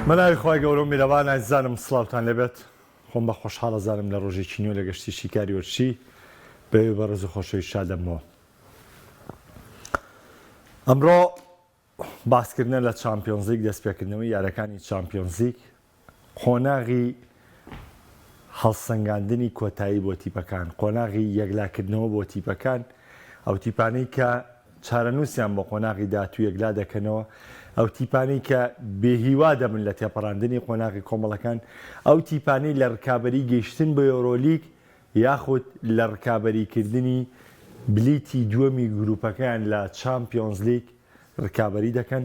مناوی خۆی گەورە و میرەوان ئازانم سڵاوتان لەبێت خۆم بە خۆشحاڵە زانم لە ڕۆژێکی نوێ لە گەشتی شیکاری وەرچی بەوێ بە ڕێز و خۆشەوی شادەمەوە. ئەمڕۆ باسکردنە لە چامپیۆنز لیگ دەستپێکردنەوەی یارەکانی چامپیۆنز لیگ قۆناغی هەڵسەنگاندنی کۆتایی بۆ تیپەکان، قۆناغی یەکلاکردنەوە بۆ تیپەکان، ئەو تیپانەی کە چارەنووسیان بۆ قۆناغی داهاتوو یەکلا دەکەنەوە، ئەو تیپانەی کە بێهیوا دەبن لە تێپەڕاندنی قۆناغی کۆمەڵەکان، ئەو تیپانەی لە ڕکابەری گەیشتن بە یۆرۆلیگ یاخود لە ڕکابەریکردنی بلیتی دووەمی گروپەکەیان لە چامپیۆنز لیگ ڕکابەری دەکەن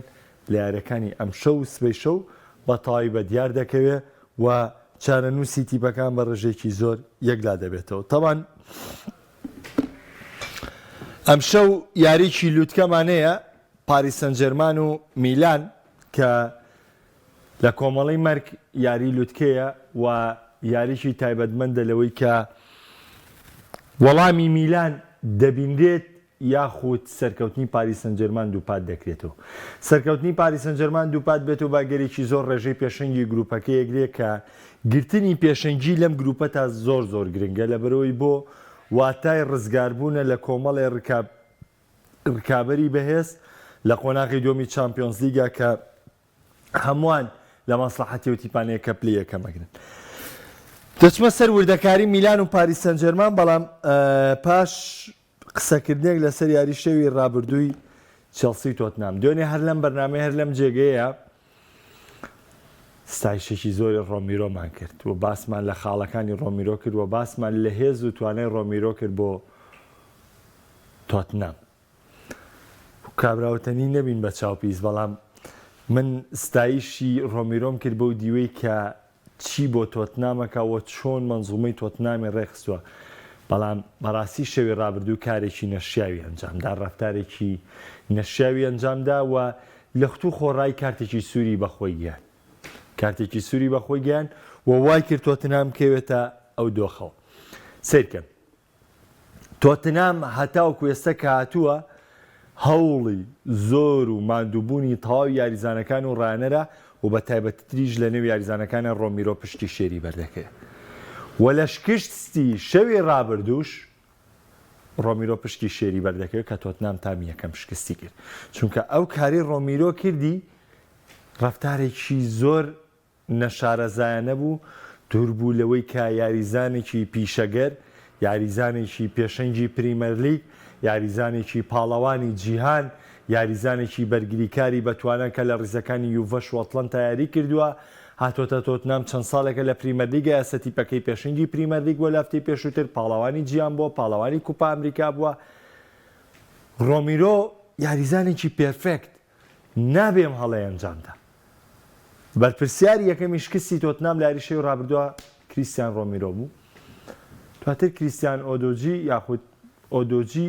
لە یاریەکانی ئەمشەو و سبەی شەو بە تەواوی بە دیار دەکەوێت و چارەنووسی تیپەکان بە ڕێژێکی زۆر یەکلا دەبێتەوە. تەمان ئەمشەو یاریی لووتکەمانەیە پاریس سەن ژێرمان و میلان کە لە کۆمەڵی مەرگ یاری لووتکەیە و یاریی تایبەتمەندە لەوەی کە وەڵامی میلان دەبیندرێت یاخود سەرکەوتنی پاریس سەن ژێرمان دووپات دەکرێتەوە. سەرکەوتنی پاریس سەن ژێرمان دووپات بێتەوە باگەرێکی زۆر ڕێژەی پێشەنگی گروپەکە یەکرێت کە گرتنی پێشەنگی لەم گروپە تا زۆر گرنگە لەبەرەوەی بۆ واتای ڕزگاربوونە لە کۆمەڵی ڕکابەری بەهێز لە قۆناغی دووەمی چامپیۆنز لیگا کە هەمووان لە مەسلحەتی و تیپانەیە کە پلەی یەکەمەگرن. دەچمە سەر وردەکاری میلان و پاریس سەن ژێرمان، بەڵام پاش قسەکردنێک لەسەر یاری شەوی ڕابردووی چێلسی تۆتنام دوێنێ هەر لەم بەرنامەی هەر لەم جێگەیە ستایشێکی زۆری ڕۆمیرۆمان کرد و باسمان لە خاڵەکانی ڕۆمیرۆ کرد و باسمان لە هێز و توانای ڕۆمیرۆ کرد بۆ تۆتنام. کابراوتنی نەبین بە چاوپیس، بەڵام من ستایشی ڕۆمیرۆم کرد بەو دیوەی کە چی بۆ تۆتنامەکە و چۆن مەنزومەی تۆتنامی ڕێخستووە، بەڵام بەڕاستی شەوی ڕابردوو کارێکی نەشیاوی ئەنجامدا، ڕەفتارێکی نەشیاوی ئەنجامدا و لە خوتو خۆڕای کارتێکی سووری بەخۆی گیان، کارتێکی سووری بەخۆی گیان و وای کرد تۆتنام کەوێتە ئەو دۆخەوە. سیرکەن تۆتنام هەتاوەکو ئێستا کە هاتووە هەوڵی زۆر و ماندووبوونی تەواو یاریزانەکان و ڕانەرە و بە تایبەتتریش لە نێو یاریزانەکانە ڕۆمیرۆ پشتی شێری بەردەکەوێت و لە شکستی شەوی ڕابردووش ڕۆمیرۆ پشتی شێری بەردەکەوێت کە تۆتنام تامی یەکەم شکستی کرد، چونکە ئەو کاری ڕۆمیرۆ کردی ڕەفتارێکی زۆر نەشارەزایانە بوو، دووربوو لەوەی کە یاریزانێکی پیشەگەر، یاریزانێکی پێشەنگی پریمەر لیگ، یاریزانێکی پاڵەوانی جیهان، یاریزانێکی بەرگریکاری بەتوانە کە لە ڕیزەکانی یوڤەش و ئەتڵەنتا یاری کردووە، هاتۆتە تۆتنام چەند ساڵێکە لە پریمەر لیگە یاسە تیپەکەی پێشەنگی پریمەر لیگ بۆ لافتەی پێشووتر پاڵەوانی جیهان بووە، پاڵەوانی کوپا ئەمریکا بووە. ڕۆمیرۆ یاریزانێکی پێرفێکت نابێم هەڵەی ئەنجامدا. بەرپرسیاری یەکەمی شکستی تۆتنام لە یاری شەوی ڕابردووە کریستیان ڕۆمیرۆ بوو، دواتر کریستیان ئۆدۆجی یاخود ئۆدۆجی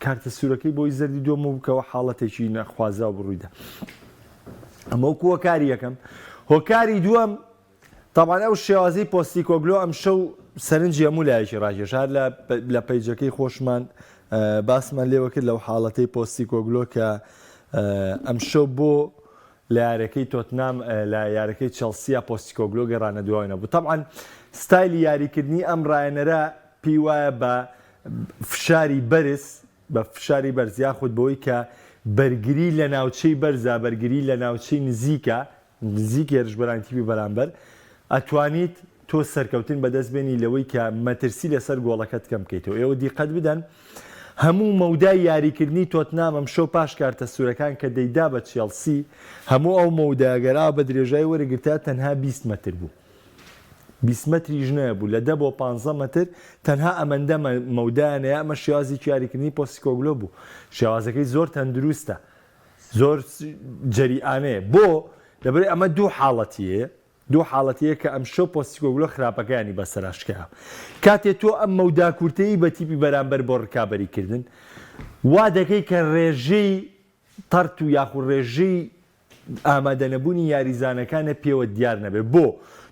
کارتە سوورەکەی بۆی زەردی دۆمە بووکەوە حاڵەتێکی نەخوازا و بڕوویدا. ئەمە وەکو هۆکاری یەکەم. هۆکاری دووەم تەمان ئەو شێوازەی پۆستیکۆگلۆ ئەم شەو سەرنجی هەموو لایەکی ڕاکێشار لە پەیجەکەی خۆشمان باسمان لێوە کرد لەو حاڵەتەی پۆستیکۆگلۆ کە ئەم شەو بۆ لە یارەکەی تۆتنام لە یارەکەی چێلسیا پۆستیکۆگلۆ گەڕانە دوایەوە بوو. تەمان ستایلی یاریکردنی ئەم ڕایەنەرە پێی وایە بە فشاری بەرز، بە فشاری بەرز یاخود بەوەی کە بەرگری لە ناوچەی بەرزە، بەرگری لە ناوچەی نزیکە، نزیکی هێرشبەرانتیبی بەرامبەر ئەتوانیت تۆ سەرکەوتن بەدەست بێنی لەوەی کە مەترسی لەسەر گۆڵەکەت کەم بکەیتەوە. ئێوە دیقەت بدەن هەموو مەودای یاریکردنی تۆتنام ئەم شەو پاش کارتە سوورەکان کە دەیدا بە چێلسی، هەموو ئەو مەوداگەرا بە درێژای وەرەگرتا تەنها 20 مەتر بوو، 20 مەتریش نەبوو، لە 10 بۆ 15 مەتر تەنها ئەمەندە مەودایانەیە. ئەمە شێوازێکی یاریکردنی پۆستیکۆگلۆ بوو، شێوازەکەی زۆر تەندروستە، زۆر جەریئانەیە بۆ لەبەر ئەمە دوو حاڵەتیە کە ئەم شەو پۆستیکۆگلۆ خراپەکانی بەسەراشکەوە. کاتێک تۆ ئەم مەودا کورتەی بە تیپی بەرامبەر بۆ ڕکابەریکردن وا دەکەی کە ڕێژەی تەرت و یاخود ڕێژەی ئامادەنەبوونی یاریزانەکانە پێوە دیار نەبێت، بۆ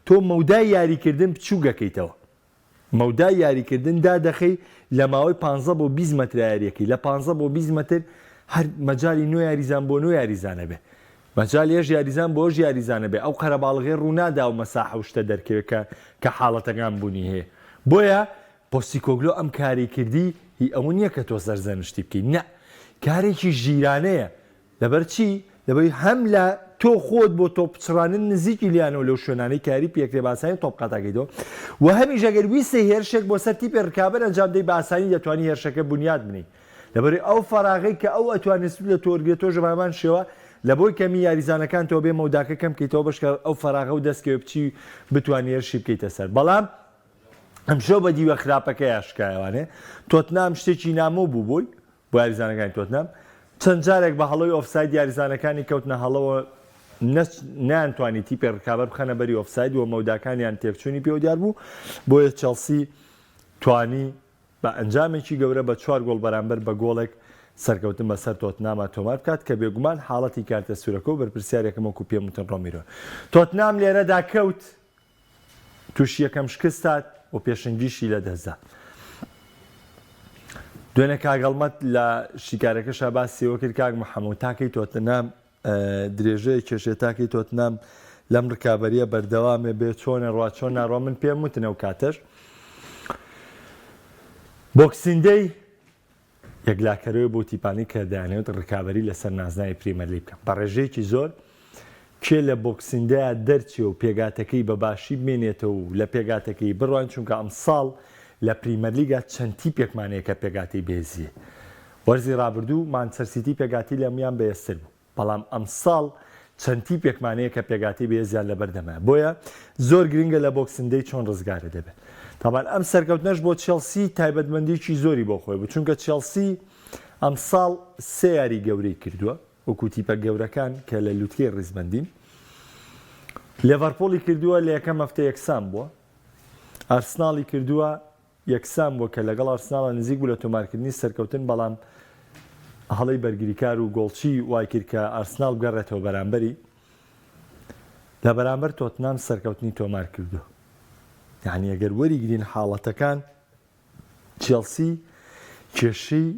تۆ مەودای یاریکردن بچوو گەکەیتەوە، مەودای یاریکردن دادەخەی لە ماوەی 15 بۆ 20 مەتر یاریەکەی، لە 15 بۆ 20 مەتر هەر مەجای نوێ یاریزان بۆ نوێ یاریزانە بێ. مەجال ێژ یاریزان بۆ یاریزانە بێ ئەو قەرەباڵغێ ڕوونادا و مەساحە و شتە دەرکەوێت کە حاڵەتەکان بوونی هەیە بۆیە پۆستیکۆگلۆ ئەم کاری کردی هی ئەوە نییە کە تۆ سەرزەنشتی بکەیت نە کارێکی ژیرانەیە لەبەر چی دەبێت هەم لە تۆ خۆت بۆ تۆ پچڕانن نزیکی لیانەوە لەو شوێنانەی کاری پێکرێ باسانی تۆپقاتاکەیتەوە و هەمیش ئەگەر ویستە هێرشێک بۆ سەر تیپی ڕکابەر ئەنجام دەی باسانی دەتوانی هێرشەکە بنیاد بنی لەبەر ئەو فەراغی کە ئەو ئەتوانێت لە تۆرگێت تۆ ژەبامان شێوە لە بۆی کەمی یاریزانەکان تۆ بێ مەوداکە کەم بکەیتەوە بەشکە ئەو فەراغە و دەستکەوێ بچی بتوانانی هێرشی بکەیتە سەر بەڵام ئەمشەو بە دیوە خراپەکە یاشکایوانێ تۆتنام شتێکی نامۆ بوو بووی بۆ یاریزانەکانی تۆتنام چەند جارێک بە هەڵەوەی ئۆفساید یاریزانەکانی کەوتنە هەڵەوە نانتوانی تیپی ڕکابەر بخەنە بەری ئۆفساید و مەوداکانیان تێکچوونی پێوە دیار بوو بۆیە چەلسی توانی بە ئەنجامێکی گەورە بە 4 گۆڵ بەرامبەر بە گۆڵێک سەرکەوتن بەسەر تۆتنامە تۆمار بکات کە بێگومان حاڵەتی کارتە سوورەکە و بەرپرسیارێکم وەکو پێم وتن ڕۆمیرۆ تۆتنام لێرەدا کەوت تووشی یەکەم شکستات و پێشنگیشی لە دەزدا دوێنێ کاگەڵمەت لە شیکارەکەشا باسیەوە کرد کاک محەموود تاکەی تۆتنام درێژەیە کێشێ تاکەی تۆتنام لەم ڕکابەریە بەردەوامێ بێ چۆنە ڕوا چۆن ناڕۆ من پێم وتنە و کاتەش بۆکسیندەی یەکلاکەرەوەی بۆ تیپانی کە دەیانەوێت ڕکابەری لەسەر نازناوی پریمەرلی بکەم بە ڕێژەیەکی زۆر کێ لە بۆکسیندەیە دەرچێ و پێگاتەکەی بەباشی بمێنێتەوە و لە پێگاتەکەی بڕوان چونکە ئەم ساڵ لە پریمەرلیگا چەند تیپێکمانەیە کە پێگاتی بێزیە وەرزی ڕابردوو مانچەسیتی پێگاتی لە میان بەێستر بوو بەڵام ئەم ساڵ چەند تیپێکمانەیە کە پێگاتی بێزیان لەبەردەمە بۆیە زۆر گرنگە لە بۆکسیندەی چۆن ڕزگارە دەبێت تاوان ئەم سەرکەوتنەش بۆ چێلسی تایبەتمەندیی زۆری بۆ خۆی بوو چونکە چێلسی ئەم ساڵ سێ یاری گەورەی کردووە وەکو تیپە گەورەکان کە لە لوتکەی ڕیزبەندین لێڤەرپۆڵی کردووە لە یەکەم هەفتە یەکسان بووە ئارسناڵی کردووە یەکسان بووە کە لەگەڵ ئارسناڵە نزیک بوو لە تۆمارکردنی سەرکەوتن بەڵام هەڵەی بەرگریکار و گۆڵچی وای کرد کە ئارسناڵ بگەڕێتەوە بەرامبەری لە بەرامبەر تۆتنام سەرکەوتنی تۆمار کردووە یعنی ئەگەر وەریگرین حاڵەتەکان چێلسی کێشەی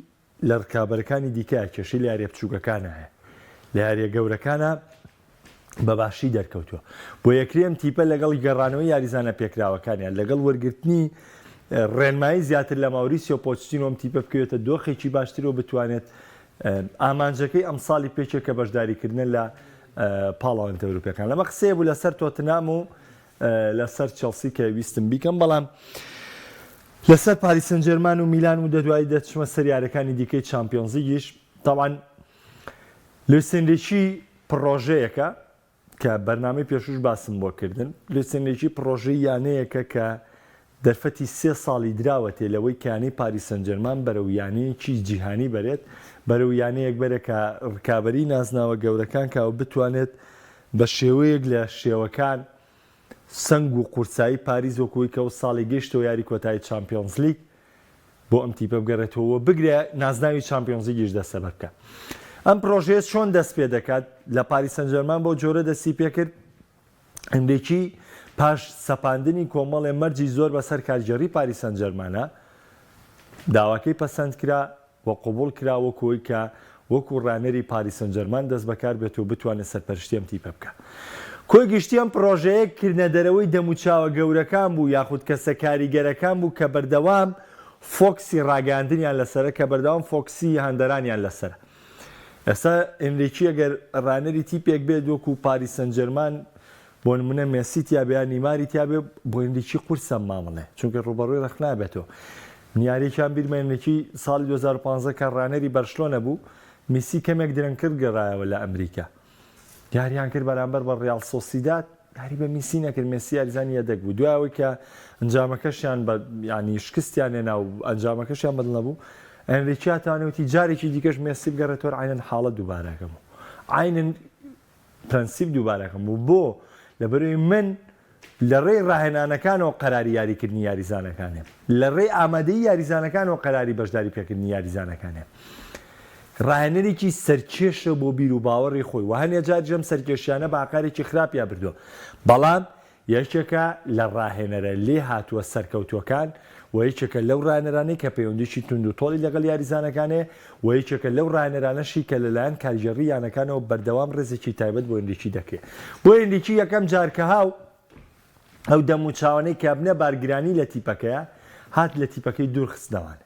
لە ڕکابەرەکانی دیکە کێشەی لە یاریە بچووکەکانە هەیە لە یاریە گەورەکانە بەباشی دەرکەوتووە بۆ یەکرێم تیپە لەگەڵ گەڕانەوەی یاریزانە پێکراوەکانیان لەگەڵ وەرگرتنی ڕێنمایی زیاتر لە ماوریسیۆ پۆچتینۆم تیپە بکەوێتە دۆخێکی باشترەوە بتوانێت ئامانجەکەی ئەم ساڵی پێچێک کە بەشداریکردن لە پاڵەوەندە ئەوروپیەکان لەمە قسەیە بوو لەسەر تۆتنام و لەسەر چێلسی کە ویستم بیکەم بەڵام لەسەر پاریس سەن ژێرمان و میلان و دەدوای دەچمە سەر یاریەکانی دیکەی چامپیۆنز لیگیش تاوان لویس ئێنریکی پڕۆژەیەکە کە بەرنامەی پێشوش باسم بۆ کردن لویس ئێنریکی پڕۆژەی یانەیەکە کە دەرفەتی 3 ساڵی دراوەتێ لەوەی کانی پاریس سەن ژێرمان بەرەو یانەیەکی جیهانی بەرێت بەرەو یانەیەک بەرە کە ڕکابەری نازناوە گەورەکان کاوە بتوانێت بە شێوەیەک لە شێوەکان سنگ و قورسایی پاریس وەکوی کە و ساڵی گەشتەوە یاری کۆتایی چامپیۆنز لیگ بۆ ئەم تیپە بگەڕێتەوە بگرێ نازناوی چامپیۆنز لیگیش دەستە بکە ئەم پرۆژەیە چۆن دەست پێ دەکات لە پاریس سەن ژێرمان بۆ جۆرە دەستی پێ کرد ئەندێکی پاش سەپاندنی کۆمەڵێ مەرجی زۆر بەسەر کارگەڕی پاریس سەن ژێرمانە داواکەی پەسەند کرا و قبول کرا وەکوی کە وەکو ڕانەری پاریس سەن ژێرمان دەست بەکار بێت و بتوانێت سەرپەرشتی ئەم تیپە بکە کۆی گشتی ئەم پرۆژەیە کردنەدەرەوەی دەموچاوە گەورەکان بوو یاخود کەسە کاریگەرەکان بوو کە بەردەوام فۆکسی ڕاگەاندنیان لەسەرە کە بەردەوام فۆکسی هەندەرانیان لەسەرە ئێستا ئێنریکی ئەگەر ڕانەری تیپێک بێت وەکو پاریس سەن ژێرمان بۆ نمونە مێسی تیابێ نیماری تیابێ بۆ ئێنریکی قورسە مامەڵێ چونکە ڕوبەڕووی ڕەخ نابێتەوە نیارێکیان بیرمە ئێنریکی ساڵی 2015 کە ڕانەری بەرشلۆنە بوو میسی کەمێک درەنگکرد گەڕایەوە لە ئەمریکا یاریان کرد بەرامبەر بە ڕیال سۆسیداد یاری بە میسی نەکرد مێسی یاریزانی یەدەک بوو دوایەوەی کە ئەنجامەکەشیان بە ینی شکستیان هێنا و ئەنجامەکەشیان بەدڵ نەبوو ئەنریکی هاتوانێتی جارێکی دیکەش مێسی بگەڕێتەوە عینەن حاڵەت دووبارەکەم و عینەن پرەنسیپ دووبارەکەم بوو بۆ لەبەرەوەی من لە ڕێی ڕاهێنانەکانەوە قەراری یاریکردنی یاریزانەکانێ لە ڕێی ئامادەی یاریزانەکانەوە قەراری بەشداری پێکردنی یاریزانەکانێ ڕاهێنەرێکی سەرکێشە بۆ بیر و باوەڕی خۆی و هەنێ جار جەم سەرکێشیانە باقارێکی خراپیا بردووە بەڵام یەکێکە لە ڕاهێنەرە لێ هاتووە سەرکەوتوەکان و یەکێکە لەو ڕانەرانەی کە پەیوەندیی تونند و تۆڵی لەگەڵ یاریزانەکانێ و یەکێکە لەو ڕانەرانەشی کە لەلایەن کارژێڕی یانەکانەوە بەردەوام ڕێزێکی تایبەت بۆ هێندێکی دەکرێت بۆ هێندێکی یەکەم جارکە ئەو دەم و چاوانەی کە بنە بارگرانی لە تیپەکەیە هات لە تیپەکەی دوورخستنەوانە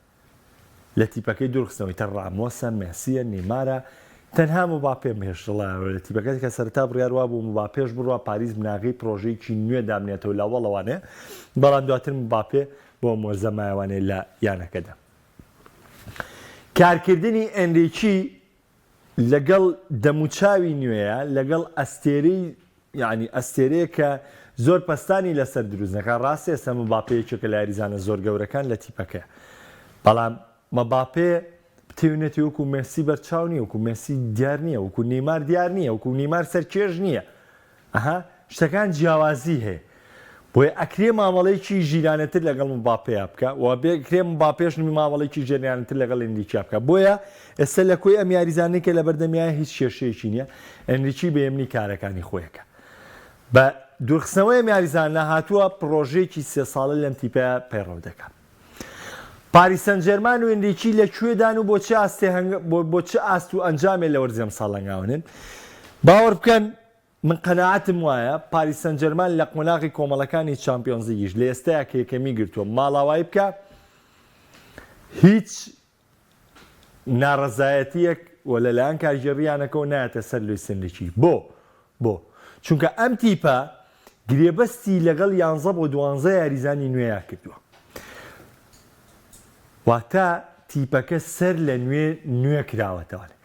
لە تیپەکەی دوورخستنەوەی تە ڕامۆسە مێسیە نیمارە تەنها مباپێ مێشڵە لە تیپەکەی کە سەرتا بڕیاروا بوو مباپێش بڕوا پاریس بناغی پرۆژەیەکی نوێ دامنێتەوە لاوەڵەوانێ بەڵام دواتر مباپێ بۆ مۆرزە مایوانێ لە یانەکەدا کارکردنی ئەنریکی لەگەڵ دەموچاوی نوێیە لەگەڵ ئەستێرەی یعنی ئەستێرەیە کە زۆر پەستانی لەسەر دروستنەکە ڕاستی ئێستا مباپەیەکێکە لە یاریزانە زۆر گەورەکان لە تیپەکە بەڵام مباپێ بتێونێتی وەکو مێسی بەرچاو نییە وەکو مێسی دیار نییە وەکو نیمار دیار نییە وەکو نیمار سەرکێژ نییە ئەها شتەکان جیاوازی هەیە بۆیە ئەکرێ مامەڵەیەکی ژیرانەتر لەگەڵ مباپەیە بکە و بێکرێ مباپێش مامەڵەیەکی ژێریانتر لەگەڵ ئەنریکی بکە بۆیە ئێستا لە کۆی ئەم یاریزانەی کە لە بەردەمیایە هیچ کێشەیەکی نییە ئەنریکی بە ئەمنی کارەکانی خۆیەکە بە دوورخستنەوەی ئەم یاریزانە هاتووە پرۆژەیەکی 3 ساڵە لەم تیپەیە پەیڕەو دەکات پاریس سەن ژێرمان و ئەنریکی لەکوێدان و بۆ چه ئاست و ئەنجامێ لە وەرزێم ساڵنگاونن باوەڕ بکەن من قەناعەتم وایە پاریس سەن ژێرمان لە قۆناغی کۆمەڵەکانی چامپیۆنز لیگیش لە ئێستایا کە یەکەمی گرتووە ماڵاوایی بکە هیچ ناڕەزایەتیەک و لەلایەن کارژێڕیانەکەەوە نایەتە سەر لویس ئەنریکی بۆ چونکە ئەم تیپە گرێبەستی لەگەڵ 11 بۆ 12 یاریزانی نوێیا کردووە واتە تیپەکە سەر لە نوێ کراوەتەوە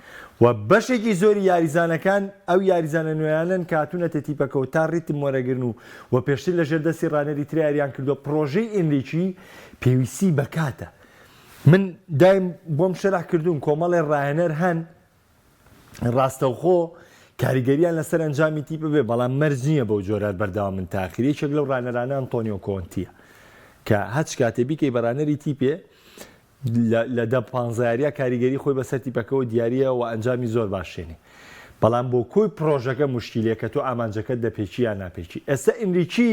و بەشێکی زۆری یاریزانەکان ئەو یاریزانە نوێیانن کاتونەتە تیپەکەەوە تا ڕیتم وەرەگرن و پێشتر لە ژێردەستی ڕانەری تریاریان کردووە پرۆژەی ئەنریکی پێویستی بەکاتە من دایم بۆم شەرح کردوون کۆمەڵێ ڕاهێنەر هەن ڕاستەوخۆ کاریگەریان لەسەر ئەنجامی تیپە بێ بەڵام مەرج نییە بەو جۆرات بەرداوام من تاخیر یەکێک لەو ڕانەرانە ئەنتۆنیۆ کۆنتیە کە هەچ کاتێ بیکەی بەڕانەری تیپێ لە 15 کاریگەری خۆی بەسەر تیپەکەەوە دیارە و ئەنجامی زۆر باشێنی بەڵام بۆ کۆی پرۆژەکە مشکیلەیە کە تۆ ئامانجەکەت دەپێکی یان ناپێکی ئێستا ئەنریکی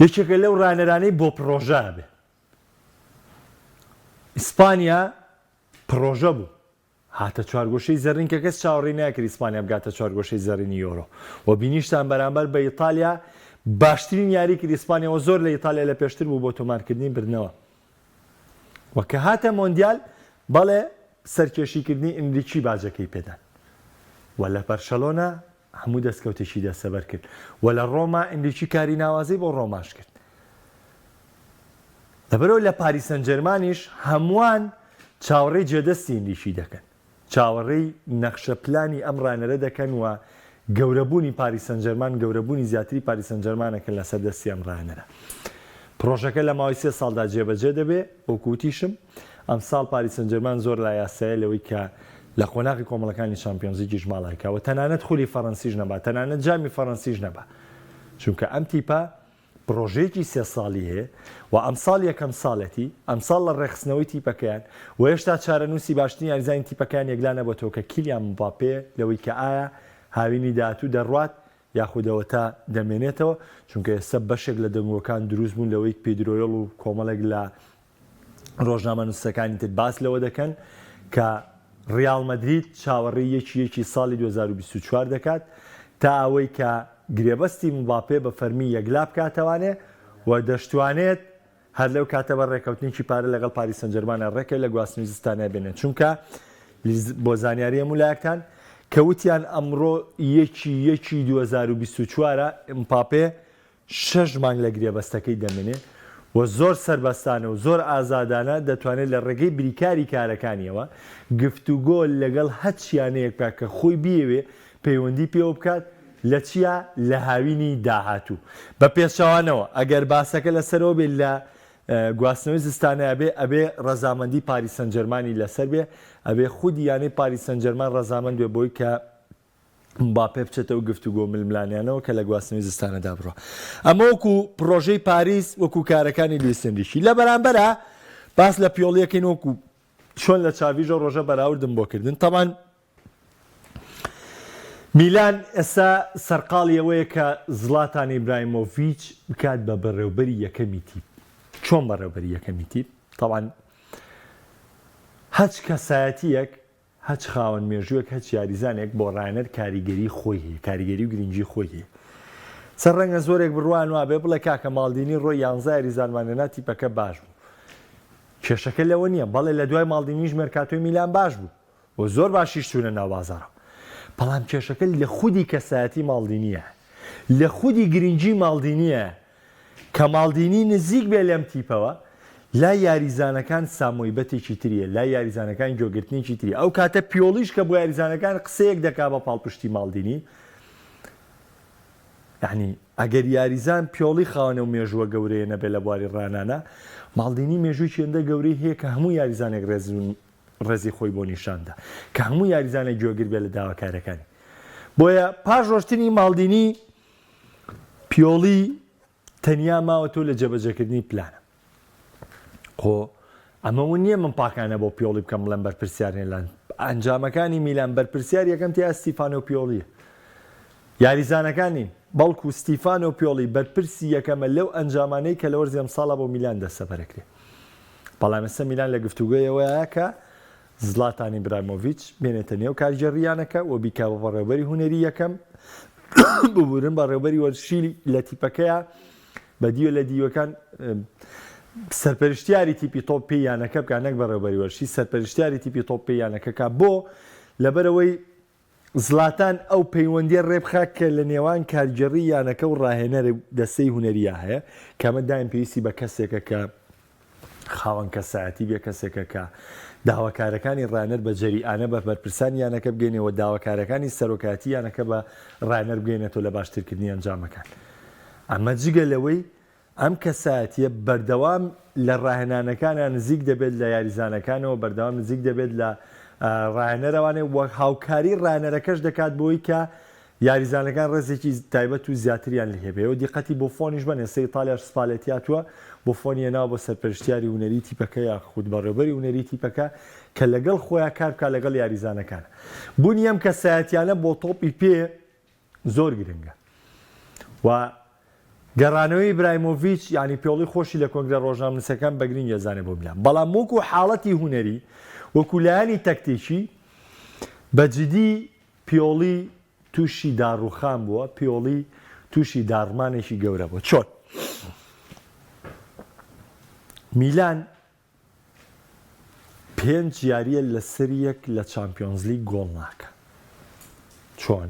یەکێکە لەو ڕانەرانەی بۆ پرۆژە بێ ئیسپانیا پرۆژە بوو هاتە چوارگۆشەی زەرین کە کەس چاوەڕێی ناکرد ئیسپانیا بگاتە چوارگۆشەی زەرینی یۆرۆ و بینیشتان بەرامبەر بە ئیتالیا باشترین یاری کرد ئیسپانیاەوە زۆر لە ئیتالیا لە پێشتر بوو بۆ تۆمارکردنی بردنەوە وەکە هاتە مۆندیال بەڵێ سەرکێشیکردنی ئەنریکی باجەکەی پێدان و لە بەرشەلۆنا هەموو دەستکەوتێکی دەسەبەر کرد و لە ڕۆما ئەنریکی کاری ناوازی بۆ ڕۆماش کرد لەبەرەوە لە پاریس سەن ژێرمانیش هەمووان چاوەڕێی جێدەستی ئەنریکی دەکەن چاوەڕێی نەخشە پلانی ئەم ڕانەرە دەکەن و گەورەبوونی پاریس سەن ژێرمان گەورەبوونی زیاتری پاریس سەن ژێرمانەکەن لەسەر دەستی ئەم ڕانەرە پرۆژەکە لە ماوەی 3 ساڵدا جێبەجێ دەبێ وەکوتیشم ئەم ساڵ پاریس سەن ژێرمان زۆر لا یاسایە لەوەی کە لە قۆناغی کۆمەڵەکانی چامپیۆنز لیگیش ماڵایکەوە تەنانەت خولی فەڕەنسیش نەبا تەنانەت جامی فەڕەنسیش نەبا چونکە ئەم تیپە پرۆژەیەکی 3 ساڵی هەیە و ئەم ساڵ یەکەم ساڵەتی ئەم ساڵ لە ڕێخستنەوەی تیپەکەیان و هێشتا چارەنووسی باشترین یاریزانی تیپەکان یەکلا نەبووەوە کە کیلیان مباپێ لەوەی کە ئایا هاوینی داهاتوو دەڕوات یاخودەوە تا دەمێنێتەوە چونکە ئێستا بەشێک لە دەنگەکان دروست بوون لەوەی پێدرۆیڵ و کۆمەڵێک لە ڕۆژنامە نووسەکانی تر باس لەوە دەکەن کە ڕیال مەدرید چاوەڕێی یەکی ساڵی 2024 دەکات تا ئەوەی کە گرێبەستی مباپێ بە فەرمی یەکلا بکاتەوانێ و دەشتوانێت هەر لەو کاتە بە ڕێکەوتنیی پارە لەگەڵ پاریس سەن ژێرمانە ڕێکە لە گواستنی زستانە بێنێت چونکە بۆ زانیاری هەموو لایەکتان کەوتیان ئەمڕۆ یەکی 2024 مباپێ 6 مانگ لە گرێبەستەکەی دەمێنێ و زۆر سەربەستانە و زۆر ئازادانە دەتوانێت لە ڕێگەی بریکاری کارەکانیەوە گفتوگۆ لەگەڵ هەچیانەیەک بکات کە خۆی بیەوێ پەیوەندی پێوە بکات لە چیە لە هاوینی داهاتوو بە پێچەوانەوە ئەگەر باسەکە لەسەرەوە بێت لە گواستنەوەی زستانە ئەبێ ڕەزامەندی پاریس سەن ژێرمانی لەسەر بێ ئەبێ خودی یانەی پاریس سەن ژێرمان ڕەزامەند بێ بۆی کە مباپێ بچێتەوە گفتوگۆ ململانیانەوە کە لە گواستنەوەی زستانەدا بڕۆ ئەمە وەکو پرۆژەی پاریس وەکو کارەکانی لویس ئەنریکی لە بەرامبەرە باس لە پیۆڵیەکەین وەکو چۆن لە چاویژە ڕۆژە بەراوردم بۆکردن تەمان میلان ئێستا سەرقاڵی ئەوەیە کە زڵاتان ئیبراهیمۆڤیچ بکات بە بەڕێوەبەری یەکەمی تیپ چۆن بەڕێوەبەری یەکەمی تیم طبعا هەچ کەسایەتیەک هەچ خاوەن مێژوویەک هەچ یاریزانێک بۆ ڕایەنەر کاریگەری خۆی هەیە کاریگەری و گرنگی خۆی هەیە سەر ڕەنگە زۆرێک بڕوان وا بێ بڵێ کاکە ماڵدینی ڕۆی 11 یاریزانمانەنا تیپەکە باش بوو کێشەکە لەوە نییە بەڵێ لە دوای ماڵدینیش مێرکاتۆی میلان باش بوو بۆ زۆر باشیش چوونە ناو بازاڕە بەڵام کێشەکە لە خودی کەسایەتی ماڵدینیە لە خودی گرنگی ماڵدینیە کە ماڵدینی نزیک بێ لەم تیپەوە لا یاریزانەکان سامۆیبەتێکی تریە لا یاریزانەکان گوێگرتنێکی تریە ئەو کاتە پیۆلیش کە بۆ یاریزانەکان قسەیەک دەکا بە پاڵپشتی ماڵدینی یعنی ئەگەر یاریزان پیۆڵی خاونە و مێژووە گەورەیە نەبێ لە بواری ڕانانە ماڵدینی مێژووی چێندە گەورەی هەیە کە هەموو یاریزانێک ڕێزی خۆی بۆ نیشاندا کە هەموو یاریزانێک گوێگر بێ لە داواکارەکانی بۆیە پاش ڕۆشتنی ماڵدینی پیۆڵی تەنیا ماوەتۆ لە جێبەجێکردنی پلانە خۆ ئەمەون نییە من پاکانە بۆ پیۆڵی بکەم بڵێن بەرپرسیارێنلان ئەنجامەکانی میلان بەرپرسیار یەکەم تیا ستیفانۆ پیۆڵیە یاریزانەکانی بەڵکو ستیفانۆ پیۆڵی بەرپرسی یەکەمە لەو ئەنجامانەی کە لە وەرزی ئەم ساڵە بۆ میلان دەسەبەرەکرێ بەڵام ئێستا میلان لە گفتوگۆیەوەیە کە زلاتان ئیبراهیمۆڤیچ بێنێتە نێو کارگەڕیانەکە و بیکاوە بەڕێوەبەری هونەری یەکەم ببورن بەڕێوەبەری وەرشی لە تیپەکەیە بە دیوە لە دیوەکان سەرپەرشتیاری تیپی تۆپ پێیانەکە بکە نەک بەڕێوەبەری وەرشی سەرپەرشتیاری تیپی تۆپ پێیانەکەکە بۆ لەبەرەوەی زلاتان ئەو پەیوەندی ڕێبخا کە لە نێوان کارگەڕی یانەکە و ڕاهێنەرە دەستەی هونەریە هەیە کەمە دایم پێویستی بە کەسێکە کە خاوەن کەسایەتی بێ کەسێکە کە داواکارەکانی ڕانەر بە جەریئانە بە بەرپرسان یانەکە بگەینەوە داواکارەکانی سەرۆکاتی یانەکە بە ڕانەر بگەینێتەوە لە باشترکردنی ئەنجامەکان ئەمە جگە لەوەی ئەم کەسایەتیە بەردەوام لە ڕاهێنانەکانە نزیک دەبێت لە یاریزانەکانەوە بەردەوام نزیک دەبێت لە ڕاهێنەرەوانێ وەک هاوکاری ڕانەرەکەش دەکات بۆی کە یاریزانەکان ڕێزێکی تایبەت و زیاتریان لە هەبێەوە دیقەتی بۆ فۆنیش بە نێسەی ئیتالیا سپالێتیاتوە بۆ فۆنیە ناو بۆ سەرپەرشتیاری هونەری تیپەکە یا خود بەڕێوەبەری هونەری تیپەکە کە لەگەڵ خۆیان کار بکات لەگەڵ یاریزانەکان بوونی ئەم کەسایەتیانە بۆ تۆپی پێ زۆر گرنگە و گەڕانەوەی ئیبراهیمۆڤیچ ینی پیۆڵی خۆشی لە کۆنگرە ڕۆژنامەنووسەکان بە گرنگ ێزانێ بۆ میلان بەڵام وەکو حاڵەتی هونەری وەکو لایەنی تەکتیکی بەجددی پیۆڵی تووشی داڕوخان بووە پیۆڵی تووشی داڕمانێکی گەورە بووە چۆن میلان 5 یاریە لە سەریەک لە چامپیۆنز لیگ گۆڵ ناکە چۆن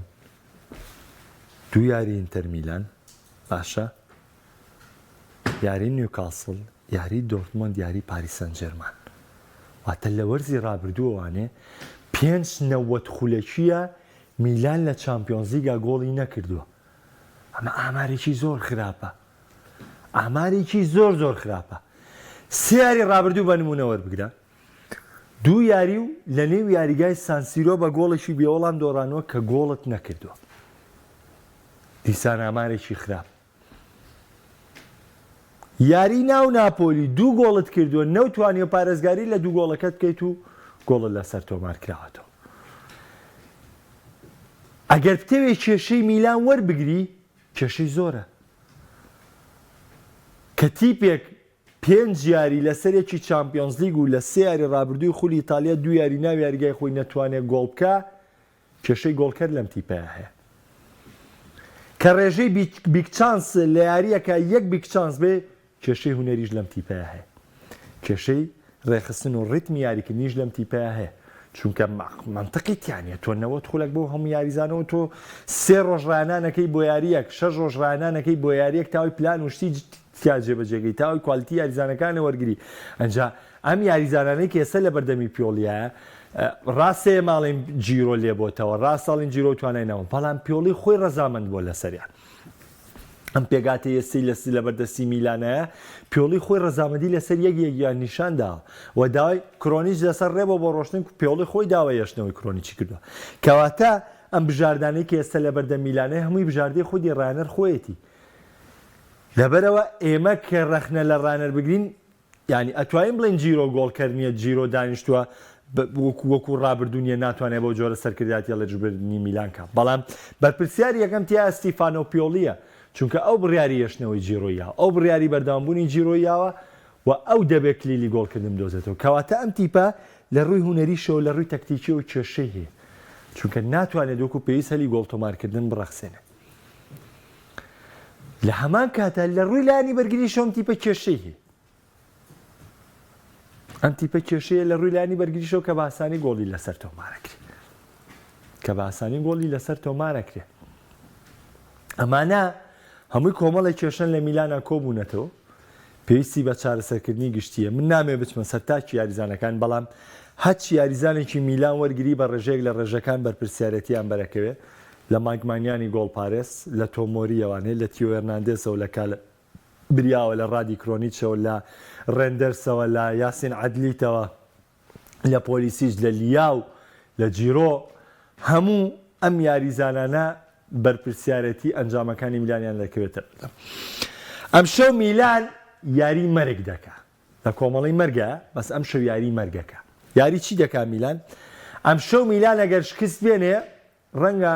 2 یاری ئینتەر میلان باشە یاری نیوکاسڵ یاری دۆرتمۆند یاری پاریس سەن ژێرمان واتە لە وەرزی ڕابردووەوانێ 5 نەوەت خولەکیە میلان لە چامپیۆنز لیگا گۆڵی نەکردووە ئەمە ئامارێکی زۆر خراپە ئامارێکی زۆر زۆر خراپە سێ یاری ڕابردوو بە نمونە وەربگرە 2 یاری و لە نێو یاریگای سانسیرۆ بە گۆڵێکی بێوەڵام دۆڕانەوە کە گۆڵت نەکردووە دیسان ئامارێکی خراپ یاری ناو ناپۆلی 2 گۆڵت کردووە نەوتوانیە پارێزگاری لە 2 گۆڵەکەت بکەیت و گۆڵت لەسەر تۆمار کراوەتەوە ئەگەر بتەوێت کێشەی میلان وەربگری کێشەی زۆرە کە تیپێک 5 یاری لە سەرێکی چامپیۆنز لیگ و لە 3 یاری ڕابردووی خولی ئیتالیا 2 یاری ناو یاریگای خۆی نەتوانێت گۆڵ بکە کێشەی گۆڵکەر لەم تیپەیە هەیە کە ڕێژەی بیکچانس لە یاریەکە یەک بیکچانس بێ کێشەی هونەریش لەم تیپەیە هەیە کێشەی ڕێخستن و ڕیتمی یاریکردنیش لەم تیپەیە هەیە چونکە منطقی تیانە تۆ نەوەت خولەک بۆ هەموو یاریزانەوە تۆ 3 ڕۆژ ڕانانەکەی بۆ یاریەک 6 ڕۆژ ڕانانەکەی بۆ یاریەک تاوای پلان وشتی تیا جێبەجێگەی تاوای کوالیتی یاریزانەکانە وەرگری ئەنجا ئەم یاریزانانەی کە ئێستا لە بەردەمی پیۆڵیایە ڕاستێ ماڵین جیرۆ لێ بۆتەوە ڕاستاڵین جیرۆ توانینەوە بەڵام پیۆڵی خۆی ڕەزامەند بۆ لەسەریان ئەم پێگاتە ئێستی لە بەردەستی میلانەیە پیۆڵی خۆی ڕەزامەندی لەسەر یەکیان نیشاندا و داوای کرۆنیش لەسەر ڕێبە بۆ ڕۆشتن پیۆڵی خۆی داوای یەشتنەوەی کرۆنیی کردووە کەواتە ئەم بژاردانەی کە ئێستا لە بەردەم میلانەیە هەمووی بژاردەی خودی ڕانەر خۆیەتی لەبەرەوە ئێمە کە ڕەخنە لە ڕانەر بگرین ینی ئەتوانین بڵین جیرۆ گۆڵکردنیە جیرۆ دانیشتووە وەکو ڕابردوونیە ناتوانێت بۆ جۆرە سەرکرداتی لە جوبرنی میلانکە بەڵام بەرپرسیار یەکەم تیا ئەستیفانۆ پیۆڵیە چونکە ئەو بڕیاری یەشتنەوەی جیرۆیە ئەو بڕیاری بەردەوامبوونی جیرۆیاوە و ئەو دەبێت کلیلی گۆڵکردن دۆزێتەوە کەواتە ئەم تیپە لە ڕووی هوەریشەوە لە ڕووی تەکتیکی و کێشەی هەیە چونکە ناتوانێت وەکو پێویست هەلی گۆڵتۆمارکردن بڕەخسێنێ لە هەمان کاتە لە ڕووی لایانی بەرگریشەوە ئەم تیپە کێشەی هەیە ئەم تیپە کێشەیە لە ڕووی لایانی بەرگریشەوە کە باسانی گۆڵی لەسەر تۆمارەکرێ کە باسانی گۆڵی لەسەر تۆمارەکرێ ئەمانە هەمووی کۆمەڵی کێشن لە میلانە کۆبوونەتەوە پێویستی بە چارەسەرکردنی گشتیە من نامێ بچمە سەرتاکی یاریزانەکان بەڵام هەچ یاریزانێکی میلان وەرگری بە ڕێژەیەک لە ڕێژەکان بەرپرسیارەتیان بەرەکەوێ لە مایکمانیانی گۆڵپارێز لە تۆمۆریەوانێ لە تیۆ هێرناندێزەوە لە کال بریاوە لە ڕادی کرۆنیچەوە لە ڕێندەرسەوە لە یاسین عەدلیتەوە لە پۆلیسیش لە لیاو لە جیرۆ هەموو ئەم یاریزانانە بەرپرسیارەتی ئەنجامەکانی میلانیان دەکەوێتە ئەم شەو میلان یاری مەرگ دەکا لە کۆمەڵی مەرگە بەس ئەم شەو یاری مەرگەکە یاری چی دەکا میلان ئەم شەو میلان ئەگەر شکست بێنێ ڕەنگە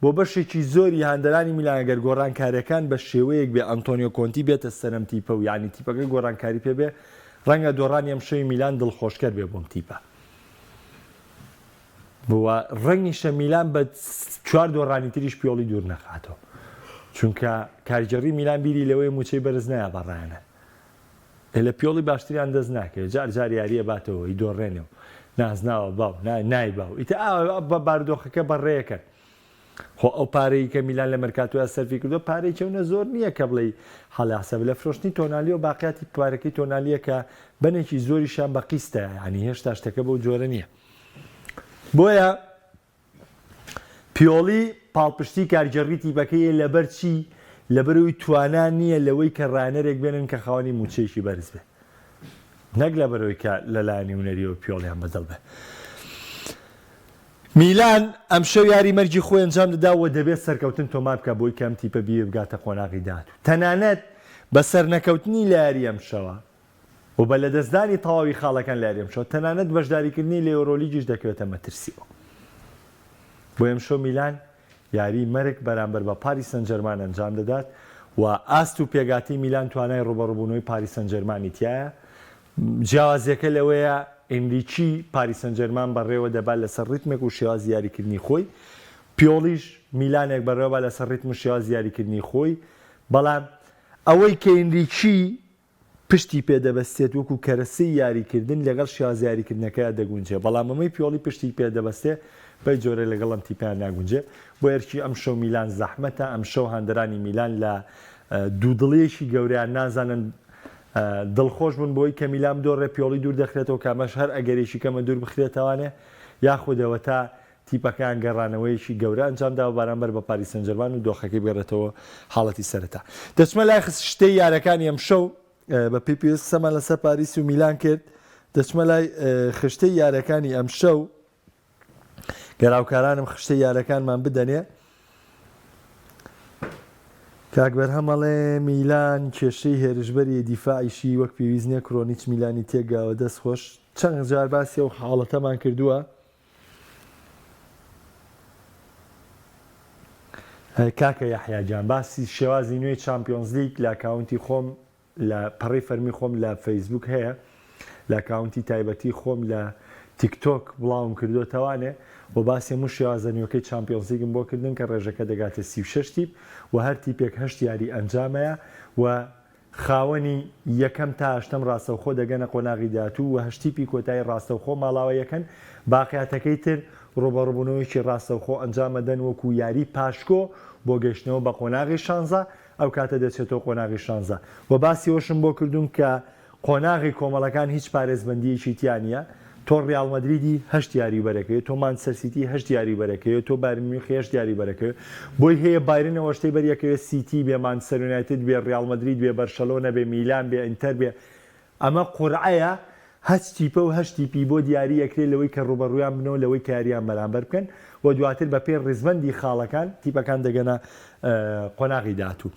بۆ بەشێکی زۆری هاندەرانی میلان ئەگەر گۆڕانکاریەکان بە شێوەیەک بێ ئەنتۆنیۆ کۆنتی بێتە سەرم تیپە و یعنی تیپەکەی گۆڕانکاری پێ بێ ڕەنگە دۆڕانی ئەم شەوی میلان دڵخۆشکەر بێ بۆم تیپە بووە ڕەنگیشە میلان بە 4 دۆڕانی تریش پیۆڵی دوور نەخاتەوە چونکە کارگەڕی میلان بیری لەوەی موچەی بەرز نایە بەڕایەنە لە پیۆڵی باشتریان دەست ناکەوێت جار جار یاریە باتەوە هی دۆڕێنەوە نازناوە باو نای باو ئیتە بە بارودۆخەکە بەڕێیەکەن خۆ ئەو پارەی کە میلان لە مەرکاتۆیە سەرفی کردو پارەی کەونە زۆر نییە کە بڵێ هەڵاسە لە فرۆشتنی تۆنالی و باقیاتی پارەکەی تۆنالیە کە بنێکی زۆریشان بە قیستە ینی هێشتا شتەکە بەو جۆرە نییە بۆیە پیۆڵی پاڵپشتی کارگەڕی تیپەکەیە لەبەر چی لەبەرەوەی توانان نییە لەوەی کە ڕانەرێک بێنن کە خاوەنی موچەیەکی بەرز بێ نەک لەبەرەوەی کە لەلایەنی هونەریەوە پیۆڵیان بەدڵ بێ میلان ئەم شەو یاری مەرجی خۆی ئەنجام دەداوە دەبێت سەرکەوتن تۆمار بکە بۆی کەم تیپە بیێ بگاتە قۆناغی داهاتوو تەنانەت بە سەرنەکەوتنی لە یاری ئەم شەوە و بە لە دەستدانی تەواوی خاڵەکان لە یاری ئەم شەوە تەنانەت بەشداریکردنی لە ئۆرۆلیگیش دەکەوێتە مەترسیەوە بۆ ئەم شەو میلان یاری مەرگ بەرامبەر بە پاریس سەن ژەرمان ئەنجام دەدات و ئاست و پێگاتی میلان توانای ڕوبەڕووبوونەوەی پاریس سەن ژەرمانی تایە جیاوازیەکە لەوەیە ئەنریکی پاریس سەن ژەرمان بەڕێوە دەبات لەسەر ڕیتمێک و شێوازی یاریکردنی خۆی پیۆڵیش میلانێک بەڕێوە لەسەر ڕیتم و شێوازی یاریکردنی خۆی بەڵام ئەوەی کە ئەنریکی پشتی پێدەبەستێت وەکو کەرەسەی یاریکردن لەگەڵ شێوازی یاریکردنەکەی دەگونجێ بەڵام ئەمەی پیۆڵی پشتی پێدەبەستێ بەی جۆرە لەگەڵ ئەم تیپیان ناگونجێ بۆ یەرکی ئەم شەو میلان زەحمەتە ئەم شەو هاندەرانی میلان لە دوودڵیەکی گەوریان نازانن دڵخۆش بوون بۆی کە میلان دۆڕێ پیۆڵی دوور دەخرێتەوە کامەش هەر ئەگەرێکی کەمە دوور بخرێتەوانێ یاخودەوە تا تیپەکان گەڕانەوەیشی گەورە ئەنجامدا و بەرامبەر بە پاریس سەن ژەرمان و دۆخەکەی بگەڕێتەوە حاڵەتی سەرەتا دەچمە لای شتەی یارەکانی ئەم شەو بە پێی پێویست سەمان لەسەر پاریس و میلان کرد دەچمە لای خشتەی یارەکانی ئەم شەو گەراوکارانم خشتەی یارەکانمان بدەنێ کاکبەر هەمەڵێ میلان کێشەی هێرشبەری دیفاعیشی وەک پێویست نییە کرۆنیچ میلانی تێگاوە دەست خۆش چەند جار باسی ئەو حاڵەتەمان کردووە کاکە یەحیاجان باسی شێوازی نوێی چامپیۆنز لیگ لە ئەکاونتی خۆم لە پەڕی فەرمی خۆم لە فەیسبوک هەیە لە ئەکاونتی تایبەتی خۆم لە تیکتۆک بڵاوم کردوتەوانێ و باسی هەموو شێوازەنیەکەی چامپیۆنز لیگم بۆ کردن کە ڕێژەکە دەگاتە 36 تیپ و هەر تیپێک 8 یاری ئەنجامەیە و خاوەنی یەکەم تا هەشتەم ڕاستەوخۆ دەگەنە قۆناغی داهاتوو و هەشتیپی کۆتایی ڕاستەوخۆ ماڵاوە یەکەن باقیاتەکەی تر ڕوبەڕووبوونەوەیکی ڕاستەوخۆ ئەنجامەدەن وەکو یاری پاشکۆ بۆ گەشتنەوە بە قۆناغی 16 ئەو کاتە دەچێتەوە قۆناغی 16 و باسی ئەوشم بۆ کردوون کە قۆناغی کۆمەڵەکان هیچ پارێزبەندیەکی تیان نیە تۆ ڕیال مەدریدی 8 یاری بەرەکەوێت تۆ مانچستەر سیتی 8 یاری بەرەکەوێت تۆ بایر میونخ 8 یاری بەرەکەوێت بۆی هەیە بایرنەوە شتەی بەریەکەوێت سیتی بێ مانچستەر یونایتد بێ ڕیال مەدرید بێ بەرشەلۆنە بێ میلان بێ ئینتەر بێ ئەمە قورعەیە هەچ تیپە و هەشت تیپی بۆ دیاری یەکرێت لەوەی کە ڕوبەڕوویان بنەوە لەوەی کاریان بەرامبەر بکەن و دواتر بە پێی ڕێزبەندی خاڵەکان تیپەکان دەگەنە قۆناغی داهاتوو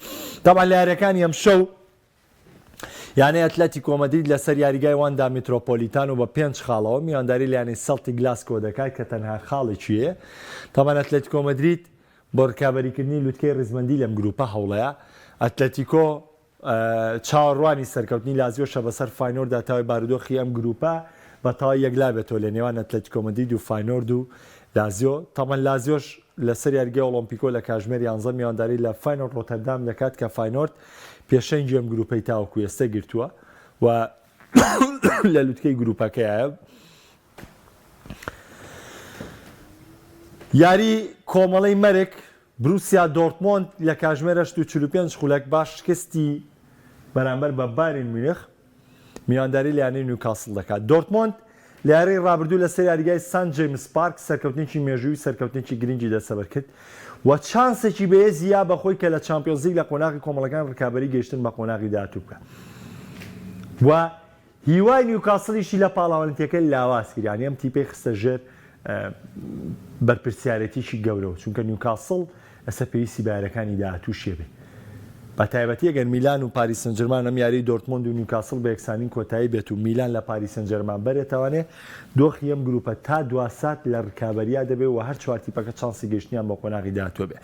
تەبعا لە یاریەکانی ئەم شەو یانەی ئەتلەتیکۆ مەدرید لەسەر یاریگای واندا میترۆپۆلیتان و بە 5 خاڵەوە میوانداری لایەنەی سەڵتی گلاسکۆ دەکات کە تەنها خاڵێکی هەیە تەمان ئەتلەتیکۆ مەدرید بۆ ڕکابەریکردنی لوتکەی ڕێزبەندی لەم گروپە هەوڵەیە ئەتلەتیکۆ چاوەڕوانی سەرکەوتنی لازیۆشە بەسەر فاینۆردا تاوای بارودۆخی ئەم گروپە بە تاوای یەکلا بێتەوە لە نێوان ئەتلێتیکۆ مەدرید و فاینۆرد و لازیۆ تەمەن لازیۆش لەسەر یاریگای ئۆلۆمپیکۆ لە کاتژمێر 11 میوانداری لە فاینۆرد ڕۆتەردام دەکات کە فاینۆرد پێشەنگی ئەم گروپەی تاوەکو ئێستا گرتووە و لە لوتکەی گروپەکەیە یاری کۆمەڵەی مەرێک بروسیا دۆرتمۆند لە کاتژمێر 45 خولەک باش شکستی بەرامبەر بە بایر میونخ میوانداری لە یانەی نیوکاسڵ دەکات. دۆرتمۆند لە یارەی ڕابردوو لەسەر یاریگای سان جیمس پارک سەرکەوتنێکی مێژووی سەرکەوتنێکی گرنگی دەسەبەر کرد و چانسێکی بەهێزی یا بەخۆی کە لە چامپیۆنز لیگ لە قۆناغی کۆمەڵەکان ڕکابەری گەیشتن بە قۆناغی داهاتوو بکات و هیوای نیوکاسڵیشی لە پاڵاوەندەکە لاواز کرد. یانی ئەم تیپەی خستە ژێر بەرپرسیارەتیشی گەورەوە چونکە نیوکاسڵ ئەسە پێویستی بایەرەکانی داهاتوو شێبێ بە تایبەتی ئەگەر میلان و پاریس سن ژەرمان ئەم یاری دۆرتمۆند و نیوکاسڵ بە یەکسانی کۆتایی بێت و میلان لە پاریس سن ژەرمان بەرێتوانێ دۆخی ئەم گروپە تا دواسات لە ڕکابەریا دەبێت و هەر چوار تیپەکە چانسی گەشتنیان بە قۆناغی داهاتوو بێ.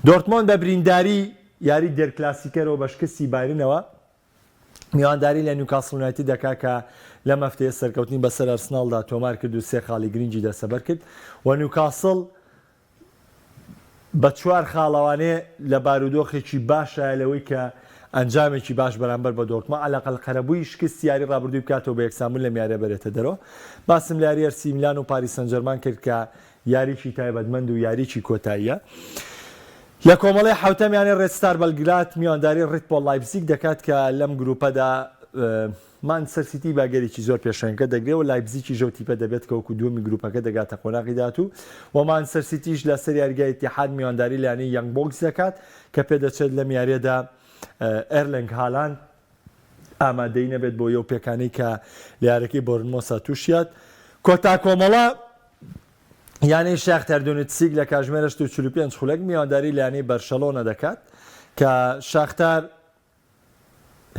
دۆرتمۆند بە برینداری یاری دەرکلاسیکەرەوە بە شکستی بایرنەوە میوانداری لە نیوکاسڵ یونایتید دەکا کە لەم هەفتەیە سەرکەوتنی بەسەر ئەرسناڵدا تۆمار کرد و 3 خاڵی گرنگی دەسەبەر کرد و نیوکاسڵ بە 4 خاڵەوانێ لە بارودۆخێکی باشە لەوەی کە ئەنجامێکی باش بەرامبەر بە دۆرتمۆند عەلاقەل قەرەبووی شکست یاری ڕابردووی بکاتەوە بە یەکسانبوون لە میارە بەرێتە دەرەوە. باسم لە یاری ئەرسی میلان و پاریس سن ژەرمان کرد کە یاریکی تایبەتمەند و یاریکی کۆتاییە. لە کۆمەڵی حوتەمیانێ ڕێستار بەلگراد میوانداری ڕێدبۆڵ لایپزیگ دەکات کە لەم گروپەدا مانچستەر سیتی باگەرێکی زۆر پێشەنگە دەگرێت و لایپزیگی ژەوت تیپە دەبێت کە وەکو دووەمی گروپەکە دەگاتە قۆناغی داهاتوو و مانچستەر سیتیش لەسەر یاریگای ئیتیحاد میوانداری لە یانەی یەنگ بۆکس دەکات کە پێدەچێت لەم یاریەدا ئێرلینگ هالاند ئامادەی نەبێت بۆ یەو پێکانەی کە لە یارەکەی بۆرنمۆسا تووشیات. کۆتا کۆمەڵە یانەی شاختەر دۆنێتسک لە کاتژمێر 45 خولەک میوانداری لە یانەی بەرشەلۆنە دەکات کە شاختار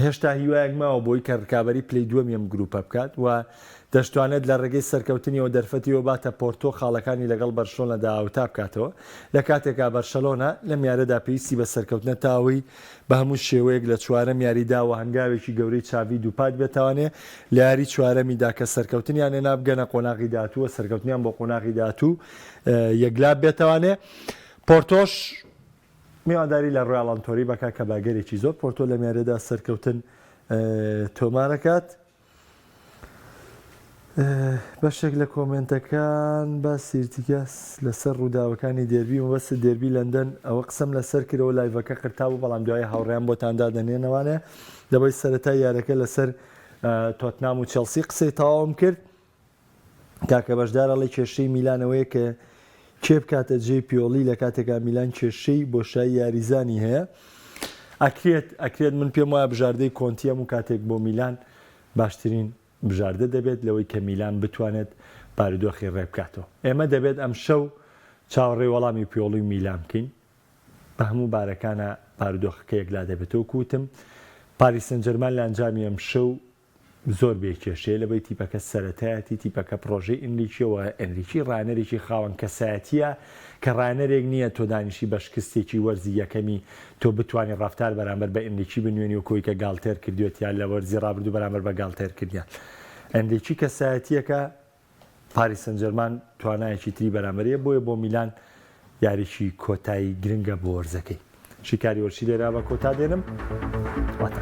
هێشتا هیوایەک ماوە بۆی کە ڕکابەری پلەی دووەمی ئەم گروپە بکات و دەشتوانێت لە ڕێگەی سەرکەوتنیەوە دەرفەتیەوە باتە پۆرتۆ خاڵەکانی لەگەڵ بەرشەلۆنەدا ئاوتا بکاتەوە لە کاتێکا بەرشەلۆنە لەم یارەدا پێویستی بە سەرکەوتنە تاوی بە هەموو شێوەیەک لە چوارەم یاریدا و هەنگاوێکی گەورەی چاوی دووپات بێتوانێ لە یاری چوارەمیدا کە سەرکەوتنیان نابگەنە قۆناغی داهاتووە سەرکەوتنیان بۆ قۆناغی داهاتوو یەکلاب بێتوانێ. پۆرتۆش میوانداری لە ڕۆیاڵ بکات کە باگەرێکی زۆر پۆرتۆ لە میارەدا سەرکەوتن تۆمارەکات. بەشێک لە کۆمنتەکان بە سیرتیکەس لەسەر ڕووداوەکانی دێربی و بەس دێربی لەندەن ئەوە قسەم لەسەر کردەوە لایڤەکە قرتابوو بەڵام دوای هاوڕێیان بۆتاندا دەنێنەوانێ دەبەی سەرەتای یارەکە لەسەر تۆتنام و چێلسی قسەی تەواوم کرد کاکە بەشدارە لە کێشەی میلانەوەیە کە کێ بکاتە جێی پیۆلی لە کاتێکا میلان کێشەی بۆشایی یاریزانی هەیە ئەکرێت من پێم وایە بژاردەی کۆنتیەم و کاتێک بۆ میلان باشترین بژاردە دەبێت لەوەی کە میلان بتوانێت بارودۆخی ڕێ بکاتەوە. ئێمە دەبێت ئەم شەو چاوەڕێ وەڵامی پیۆڵی میلان بکەین بە هەموو بارەکانە بارودۆخەکە یەکلا دەبێتەوە کوتم پاریس سن ژەرمان لە ئەنجامی ئەم شەو زۆر بێکێشەیە لەبەی تیپەکە سەرەتایەتی تیپەکە پرۆژەی ئەنریکیەوە ئەنریکی ڕانەرێکی خاوەن کەسایەتیە کە ڕانەرێک نییە تۆ دانیشی بە شکستێکی وەرزی یەکەمی تۆ بتوانانی ڕفتار بەرامبەر بە ئەنریکی بنوێنی و کۆی کە گاڵتێر کردوێت یان لە وەرزی ڕابردوو بەرامبەر بە گاڵتێر کردیان. ئەنریکی کەسایەتیەکە پاریس سن ژەرمان توانایەکی تری بەرامبەریە بۆیە بۆ میلان یاریکی کۆتایی گرنگە بۆ وەرزەکەی. شیکاری وەرشی لێرا بە کۆتا دێنم واتە